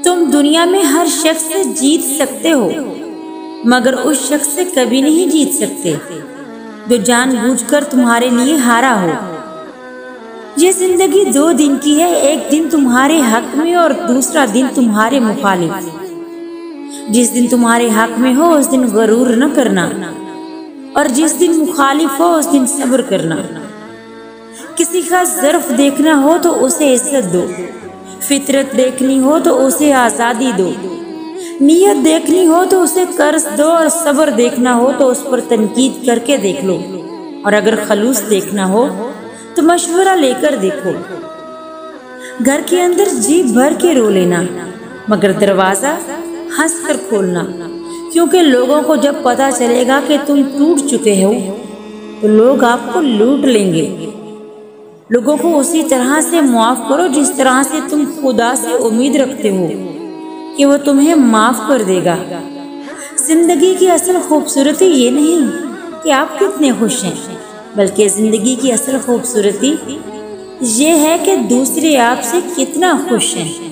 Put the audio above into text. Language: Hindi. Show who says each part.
Speaker 1: तुम दुनिया में हर शख्स से जीत सकते हो, मगर उस शख्स से कभी नहीं जीत सकते जो जानबूझकर तुम्हारे लिए हारा हो। ये जिंदगी 2 दिन की है, एक दिन तुम्हारे हक में और दूसरा दिन तुम्हारे मुखालिफ। जिस दिन तुम्हारे हक में हो उस दिन गरूर न करना, और जिस दिन मुखालिफ हो उस दिन सब्र करना। किसी का ज़र्फ देखना हो तो उसे इज्जत दो, फितरत देखनी हो तो उसे आज़ादी दो, नीयत देखनी हो तो उसे कर्ज दो, और सब्र देखना हो तो उस पर तनकीद करके देख लो, और अगर खलूस देखना हो तो मशवरा लेकर देखो। घर के अंदर जी भर के रो लेना, मगर दरवाज़ा हंस कर खोलना, क्योंकि लोगों को जब पता चलेगा कि तुम टूट चुके हो तो लोग आपको लूट लेंगे। लोगों को उसी तरह से माफ़ करो जिस तरह से तुम खुदा से उम्मीद रखते हो कि वो तुम्हें माफ़ कर देगा। जिंदगी की असल खूबसूरती ये नहीं कि आप कितने खुश हैं, बल्कि ज़िंदगी की असल खूबसूरती ये है कि दूसरे आपसे कितना खुश हैं।